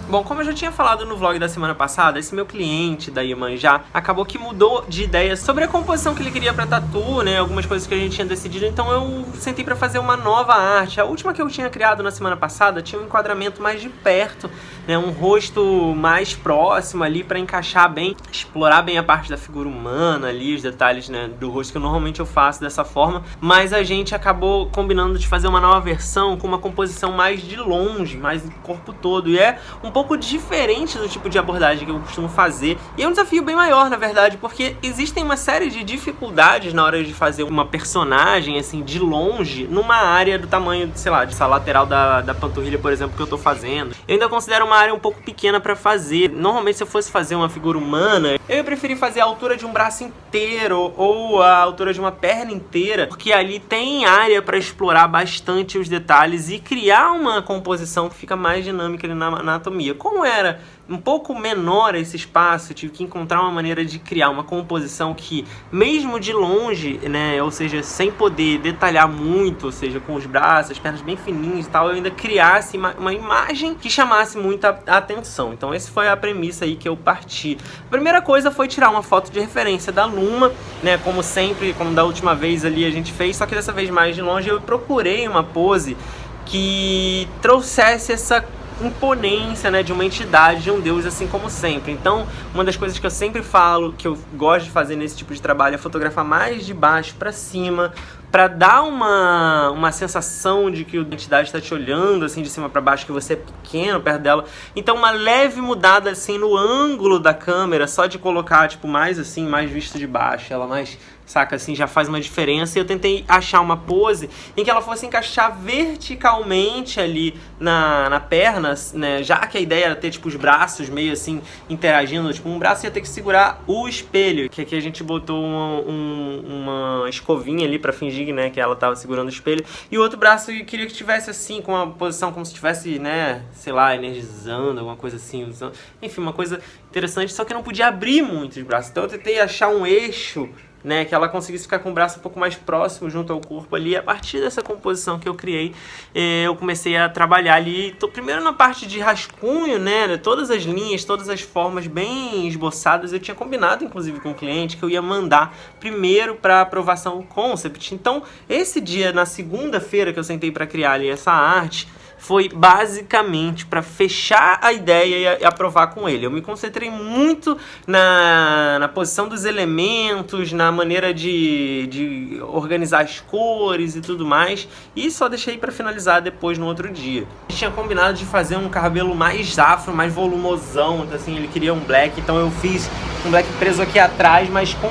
Bom, como eu já tinha falado no vlog da semana passada, esse meu cliente da Iemanjá acabou que mudou de ideia sobre a composição que ele queria pra tatu, né? Algumas coisas que a gente tinha decidido, então eu sentei pra fazer uma nova arte. A última que eu tinha criado na semana passada tinha um enquadramento mais de perto, né? Um rosto mais próximo ali pra encaixar bem, explorar bem a parte da figura humana ali, os detalhes, né, do rosto, que normalmente eu faço dessa forma, mas a gente acabou combinando de fazer uma nova versão com uma composição mais de longe, mais do corpo todo, e é um pouco diferente do tipo de abordagem que eu costumo fazer, e é um desafio bem maior, na verdade, porque existem uma série de dificuldades na hora de fazer uma personagem, assim, de longe, numa área do tamanho, sei lá, dessa lateral da panturrilha, por exemplo, que eu tô fazendo. Eu ainda considero uma área um pouco pequena pra fazer. Normalmente, se eu fosse fazer uma figura humana, eu ia preferir fazer a altura de um braço inteiro ou a altura de uma perna inteira, porque ali tem área pra explorar bastante os detalhes e criar uma composição que fica mais dinâmica ali na anatomia. Como era um pouco menor esse espaço, eu tive que encontrar uma maneira de criar uma composição que, mesmo de longe, né, ou seja, sem poder detalhar muito, ou seja, com os braços, as pernas bem fininhas e tal, eu ainda criasse uma imagem que chamasse muita atenção. Então essa foi a premissa aí que eu parti. A primeira coisa foi tirar uma foto de referência da Luma, né, como sempre, como da última vez ali a gente fez, só que dessa vez mais de longe. Eu procurei uma pose que trouxesse essa imponência, né, de uma entidade, de um deus, assim como sempre. Então, uma das coisas que eu sempre falo, que eu gosto de fazer nesse tipo de trabalho, é fotografar mais de baixo para cima, para dar uma sensação de que a entidade está te olhando, assim, de cima para baixo, que você é pequeno perto dela. Então, uma leve mudada, assim, no ângulo da câmera, só de colocar, tipo, mais assim, mais visto de baixo, ela mais, saca, assim, já faz uma diferença. E eu tentei achar uma pose em que ela fosse encaixar verticalmente ali na perna, né, já que a ideia era ter, tipo, os braços meio, assim, interagindo. Tipo, um braço ia ter que segurar o espelho, que aqui a gente botou uma escovinha ali pra fingir, né, que ela tava segurando o espelho, e o outro braço eu queria que tivesse assim, com uma posição como se estivesse, né, sei lá, energizando, alguma coisa assim, usando. Enfim, uma coisa interessante, só que não podia abrir muito os braços, então eu tentei achar um eixo, né, que ela conseguisse ficar com o braço um pouco mais próximo junto ao corpo ali. A partir dessa composição que eu criei, eu comecei a trabalhar ali, primeiro na parte de rascunho, né, todas as linhas, todas as formas bem esboçadas. Eu tinha combinado, inclusive, com o cliente que eu ia mandar primeiro para aprovação concept. Então, esse dia, na segunda-feira que eu sentei para criar ali essa arte, foi basicamente para fechar a ideia e aprovar com ele. Eu me concentrei muito na posição dos elementos, na maneira de organizar as cores e tudo mais, e só deixei para finalizar depois no outro dia. A gente tinha combinado de fazer um cabelo mais afro, mais volumosão, então, assim, ele queria um black, então eu fiz um black preso aqui atrás, mas com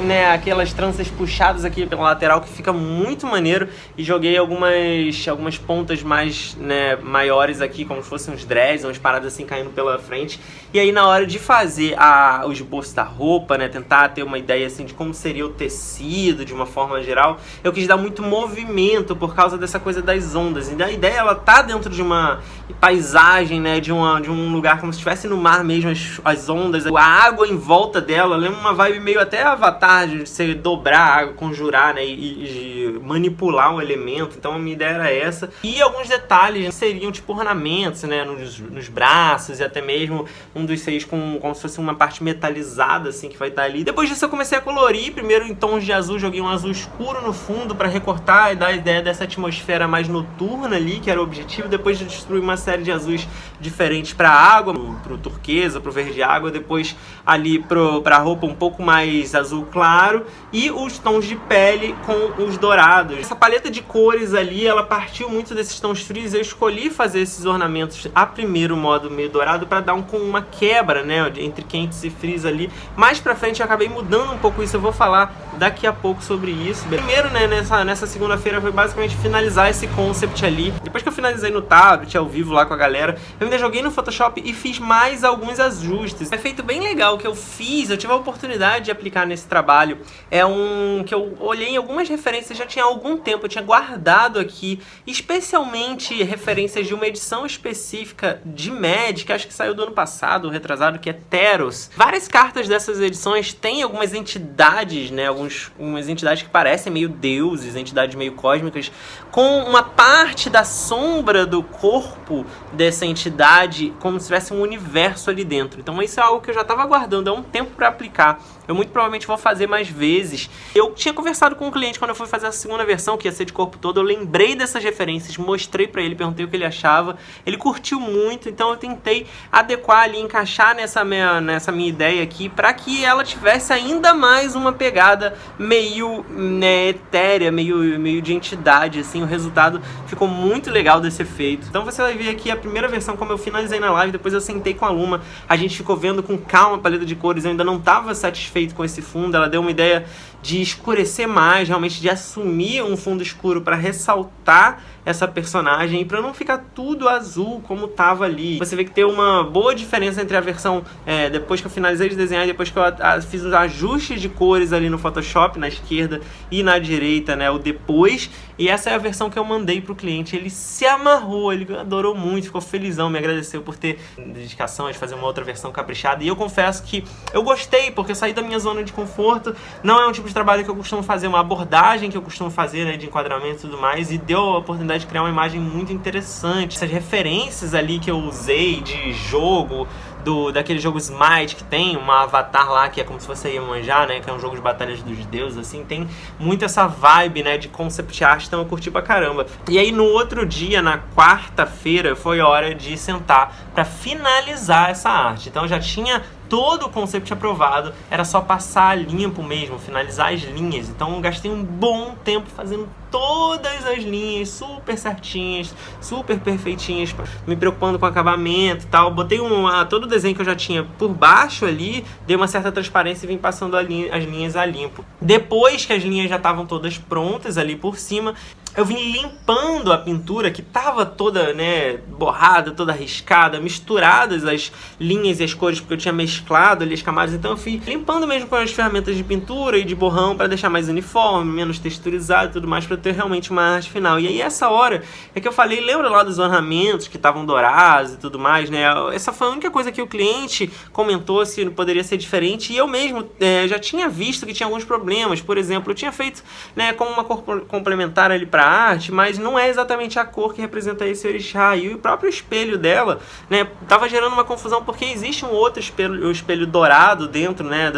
né, aquelas tranças puxadas aqui pela lateral, que fica muito maneiro, e joguei algumas pontas mais, né, maiores aqui, como se fossem uns dreads, umas paradas assim caindo pela frente. E aí, na hora de fazer o esboço da roupa, né, tentar ter uma ideia assim de como seria o tecido de uma forma geral, eu quis dar muito movimento por causa dessa coisa das ondas. E a ideia, ela tá dentro de uma paisagem, né, de um lugar como se estivesse no mar mesmo, as ondas, a água em volta dela, lembra uma vibe meio até Avatar, de você dobrar a água, conjurar, né, e manipular um elemento. Então a minha ideia era essa. E alguns detalhes seriam tipo ornamentos, né, nos braços, e até mesmo um dos seios como se fosse uma parte metalizada, assim, que vai estar ali. Depois disso eu comecei a colorir, primeiro em tons de azul, joguei um azul escuro no fundo para recortar e dar a ideia dessa atmosfera mais noturna ali, que era o objetivo. Depois de destruir uma série de azuis diferentes para a água, pro turquesa, pro verde água, depois ali pra roupa um pouco mais azul claro, e os tons de pele com os dourados. Essa paleta de cores ali, ela partiu muito desses tons frios. Eu escolhi fazer esses ornamentos a primeiro modo meio dourado para dar uma quebra, né, entre quentes e frios ali. Mais pra frente eu acabei mudando um pouco isso, eu vou falar daqui a pouco sobre isso. Primeiro, né, nessa segunda-feira foi basicamente finalizar esse concept ali. Depois que eu finalizei no tablet, ao vivo lá com a galera, eu ainda joguei no Photoshop e fiz mais alguns ajustes. É feito bem legal que eu eu tive a oportunidade de aplicar nesse trabalho, é um que eu olhei em algumas referências já tinha algum tempo, eu tinha guardado aqui, especialmente referências de uma edição específica de Magic, acho que saiu do ano passado, retrasado, que é Teros. Várias cartas dessas edições têm algumas entidades, né, algumas entidades que parecem meio deuses, entidades meio cósmicas, com uma parte da sombra do corpo dessa entidade como se tivesse um universo ali dentro. Então isso é algo que eu já estava aguardando há um tempo para aplicar. Eu muito provavelmente vou fazer mais vezes. Eu tinha conversado com o cliente quando eu fui fazer a segunda versão, que ia ser de corpo todo. Eu lembrei dessas referências, mostrei pra ele, perguntei o que ele achava. Ele curtiu muito, então eu tentei adequar ali, encaixar nessa minha ideia aqui, pra que ela tivesse ainda mais uma pegada meio, né, etérea, meio de entidade, assim. O resultado ficou muito legal desse efeito. Então você vai ver aqui a primeira versão, como eu finalizei na live, depois eu sentei com a Luma, a gente ficou vendo com calma a paleta de cores, eu ainda não estava satisfeito com esse fundo, ela deu uma ideia de escurecer mais, realmente de assumir um fundo escuro para ressaltar essa personagem e para não ficar tudo azul como tava ali. Você vê que tem uma boa diferença entre a versão depois que eu finalizei de desenhar e depois que eu fiz os ajustes de cores ali no Photoshop, na esquerda e na direita, né, o depois. E essa é a versão que eu mandei pro cliente. Ele se amarrou, ele adorou muito, ficou felizão, me agradeceu por ter dedicação de fazer uma outra versão caprichada. E eu confesso que eu gostei, porque eu saí da minha zona de conforto. Não é um tipo de trabalho que eu costumo fazer, uma abordagem que eu costumo fazer, né, de enquadramento e tudo mais, e deu a oportunidade de criar uma imagem muito interessante. Essas referências ali que eu usei de jogo, daquele jogo Smite, que tem uma avatar lá que é como se fosse a Iemanjá, né, que é um jogo de batalhas dos deuses, assim, tem muito essa vibe, né, de concept art, então eu curti pra caramba. E aí no outro dia, na quarta-feira, foi hora de sentar pra finalizar essa arte. Então eu já tinha todo o concept aprovado, era só passar a limpo mesmo, finalizar as linhas. Então eu gastei um bom tempo fazendo todas as linhas super certinhas, super perfeitinhas, me preocupando com o acabamento e tal. Botei todo o desenho que eu já tinha por baixo ali, dei uma certa transparência e vim passando as linhas a limpo. Depois que as linhas já estavam todas prontas ali por cima, eu vim limpando a pintura que estava toda, né, borrada, toda arriscada, misturadas as linhas e as cores, porque eu tinha mesclado ali as camadas. Então eu fui limpando mesmo com as ferramentas de pintura e de borrão para deixar mais uniforme, menos texturizado e tudo mais, para ter realmente uma arte final. E aí essa hora é que eu falei, lembra lá dos ornamentos que estavam dourados e tudo mais, né? Essa foi a única coisa que o cliente comentou se poderia ser diferente, e eu mesmo já tinha visto que tinha alguns problemas. Por exemplo, eu tinha feito, né, como uma cor complementar ali para arte, mas não é exatamente a cor que representa esse orixá, e o próprio espelho dela, né, tava gerando uma confusão, porque existe um outro espelho, o espelho dourado dentro, né,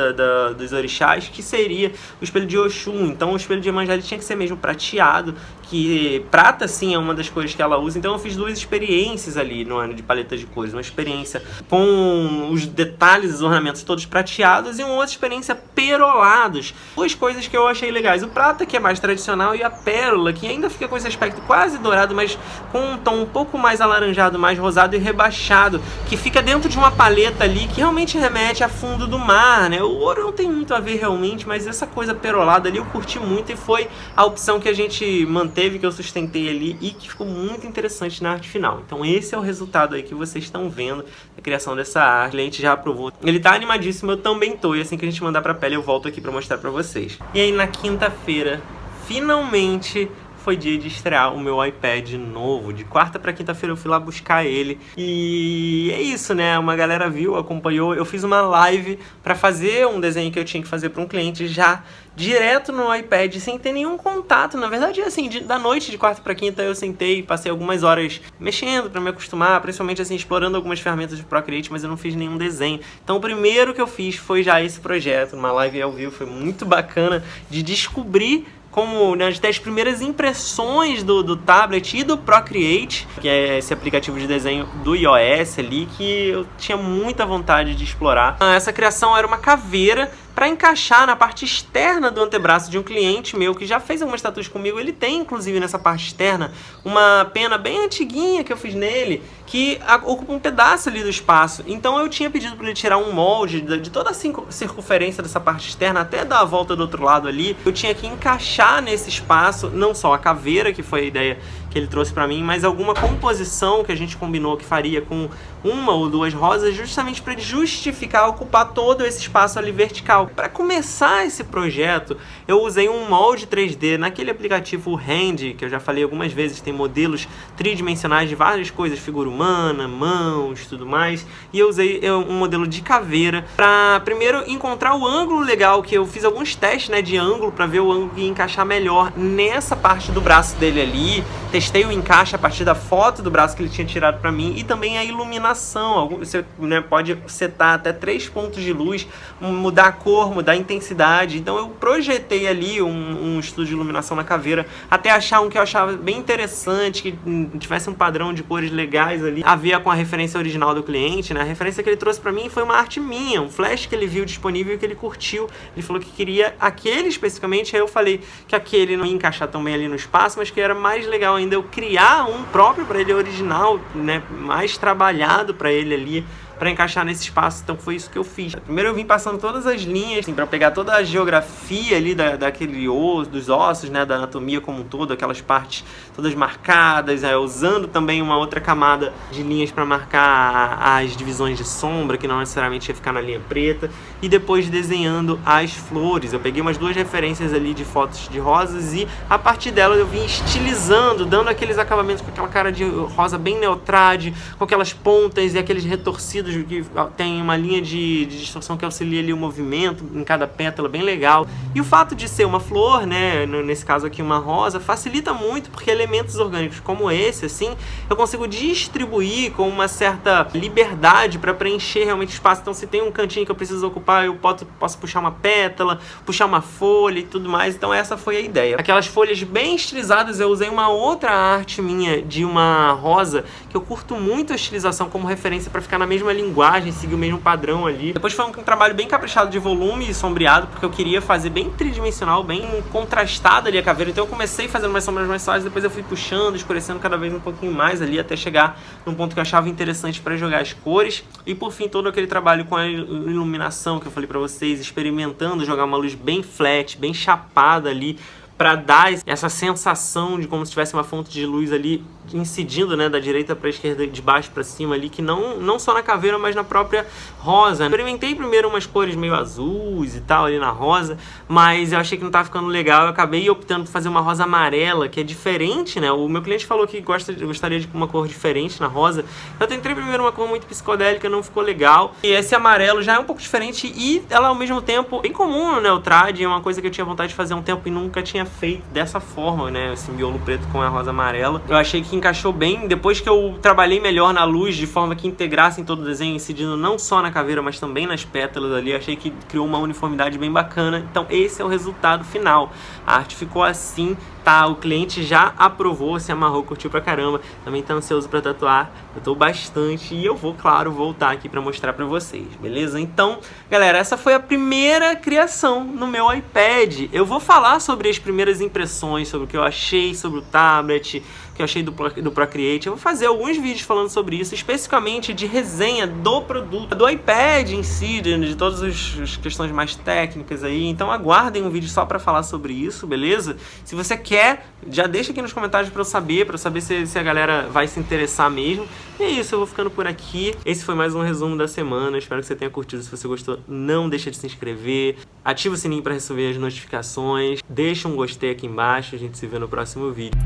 dos orixás, que seria o espelho de Oxum. Então o espelho de Iemanjá tinha que ser mesmo prateado, que prata sim é uma das cores que ela usa. Então eu fiz duas experiências ali no ano de paletas de cores, uma experiência com os detalhes dos ornamentos todos prateados e uma outra experiência perolados, duas coisas que eu achei legais, o prata, que é mais tradicional, e a pérola, que ainda fica com esse aspecto quase dourado, mas com um tom um pouco mais alaranjado, mais rosado e rebaixado, que fica dentro de uma paleta ali que realmente remete a fundo do mar, né? O ouro não tem muito a ver realmente, mas essa coisa perolada ali eu curti muito, e foi a opção que a gente manteve, que eu sustentei ali e que ficou muito interessante na arte final. Então esse é o resultado aí que vocês estão vendo da criação dessa arte. O cliente já aprovou. Ele tá animadíssimo, eu também tô, e assim que a gente mandar pra pele eu volto aqui pra mostrar pra vocês. E aí na quinta-feira, finalmente foi dia de estrear o meu iPad novo. De quarta pra quinta-feira eu fui lá buscar ele. E é isso, né? Uma galera viu, acompanhou. Eu fiz uma live pra fazer um desenho que eu tinha que fazer pra um cliente já direto no iPad, sem ter nenhum contato. Na verdade, assim, da noite de quarta pra quinta eu sentei e passei algumas horas mexendo pra me acostumar, principalmente assim, explorando algumas ferramentas de Procreate, mas eu não fiz nenhum desenho. Então o primeiro que eu fiz foi já esse projeto, numa live ao vivo. Foi muito bacana de descobrir como, né, as primeiras impressões do tablet e do Procreate, que é esse aplicativo de desenho do iOS ali, que eu tinha muita vontade de explorar. Essa criação era uma caveira para encaixar na parte externa do antebraço de um cliente meu que já fez algumas tatuas comigo. Ele tem, inclusive, nessa parte externa, uma pena bem antiguinha que eu fiz nele, que ocupa um pedaço ali do espaço. Então eu tinha pedido para ele tirar um molde de toda a circunferência dessa parte externa até dar a volta do outro lado ali. Eu tinha que encaixar nesse espaço não só a caveira, que foi a ideia que ele trouxe pra mim, mas alguma composição que a gente combinou que faria com uma ou duas rosas, justamente para justificar ocupar todo esse espaço ali vertical. Para começar esse projeto, eu usei um molde 3D naquele aplicativo Hand, que eu já falei algumas vezes, tem modelos tridimensionais de várias coisas, figura humana, mãos, tudo mais, e eu usei um modelo de caveira para primeiro encontrar o ângulo legal, que eu fiz alguns testes, né, de ângulo para ver o ângulo que ia encaixar melhor nessa parte do braço dele ali. Testei o encaixe a partir da foto do braço que ele tinha tirado para mim e também a iluminação. Você, né, pode setar até 3 pontos de luz, mudar a cor, mudar a intensidade. Então eu projetei ali um estudo de iluminação na caveira até achar um que eu achava bem interessante, que tivesse um padrão de cores legais ali, a ver com a referência original do cliente, né? A referência que ele trouxe para mim foi uma arte minha, um flash que ele viu disponível e que ele curtiu. Ele falou que queria aquele especificamente, aí eu falei que aquele não ia encaixar tão bem ali no espaço, mas que era mais legal ainda eu criar um próprio para ele original, né, mais trabalhado para ele ali, para encaixar nesse espaço. Então foi isso que eu fiz. Primeiro eu vim passando todas as linhas, assim, para pegar toda a geografia ali daquele osso, dos ossos, né, da anatomia como um todo, aquelas partes todas marcadas, usando também uma outra camada de linhas para marcar as divisões de sombra, que não necessariamente ia ficar na linha preta, e depois desenhando as flores. Eu peguei umas 2 referências ali de fotos de rosas e a partir delas eu vim estilizando, dando aqueles acabamentos com aquela cara de rosa bem neutrade, com aquelas pontas e aqueles retorcidos que tem uma linha de distorção que auxilia ali o movimento em cada pétala, bem legal. E o fato de ser uma flor, né, nesse caso aqui uma rosa, facilita muito, porque elementos orgânicos como esse, assim, eu consigo distribuir com uma certa liberdade para preencher realmente o espaço. Então se tem um cantinho que eu preciso ocupar, eu posso puxar uma pétala, puxar uma folha e tudo mais. Então essa foi a ideia. Aquelas folhas bem estilizadas, eu usei uma outra arte minha de uma rosa, que eu curto muito a estilização como referência para ficar na mesma linguagem, seguir o mesmo padrão ali. Depois foi um trabalho bem caprichado de volume e sombreado, porque eu queria fazer bem tridimensional, bem contrastada ali a caveira. Então eu comecei fazendo umas sombras mais suaves, depois eu fui puxando, escurecendo cada vez um pouquinho mais ali, até chegar num ponto que eu achava interessante para jogar as cores. E por fim, todo aquele trabalho com a iluminação que eu falei para vocês, experimentando jogar uma luz bem flat, bem chapada ali, para dar essa sensação de como se tivesse uma fonte de luz ali incidindo, né, da direita para a esquerda, de baixo para cima ali, que não só na caveira, mas na própria rosa. Experimentei primeiro umas cores meio azuis e tal ali na rosa, mas eu achei que não estava ficando legal. Eu acabei optando por fazer uma rosa amarela, que é diferente, né? O meu cliente falou que gostaria de uma cor diferente na rosa. Eu tentei primeiro uma cor muito psicodélica, não ficou legal. E esse amarelo já é um pouco diferente e ela ao mesmo tempo bem comum no Neotrad, é uma coisa que eu tinha vontade de fazer há um tempo e nunca tinha feito dessa forma, né? Esse miolo preto com a rosa amarela. Eu achei que encaixou bem, depois que eu trabalhei melhor na luz, de forma que integrasse em todo o desenho, incidindo não só na caveira, mas também nas pétalas ali, achei que criou uma uniformidade bem bacana. Então esse é o resultado final. A arte ficou assim, tá? O cliente já aprovou, se amarrou, curtiu pra caramba, também tá ansioso pra tatuar. Eu tô bastante e eu vou, claro, voltar aqui pra mostrar pra vocês, beleza? Então, galera, essa foi a primeira criação no meu iPad. Eu vou falar sobre as primeiras impressões, sobre o que eu achei sobre o tablet, o que eu achei do Procreate. Eu vou fazer alguns vídeos falando sobre isso, especificamente de resenha do produto, do iPad em si, de todas as questões mais técnicas aí. Então aguardem um vídeo só pra falar sobre isso, beleza? Se você quer, já deixa aqui nos comentários pra eu saber se a galera vai se interessar mesmo. E é isso, eu vou ficando por aqui. Esse foi mais um resumo da semana. Espero que você tenha curtido. Se você gostou, não deixa de se inscrever. Ativa o sininho para receber as notificações. Deixa um gostei aqui embaixo. A gente se vê no próximo vídeo.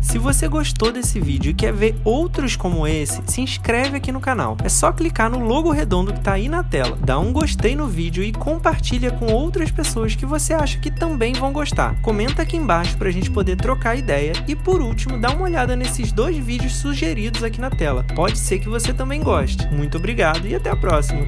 Se você gostou desse vídeo e quer ver outros como esse, se inscreve aqui no canal. É só clicar no logo redondo que tá aí na tela, dá um gostei no vídeo e compartilha com outras pessoas que você acha que também vão gostar. Comenta aqui embaixo pra gente poder trocar ideia e, por último, dá uma olhada nesses 2 vídeos sugeridos aqui na tela. Pode ser que você também goste. Muito obrigado e até a próxima!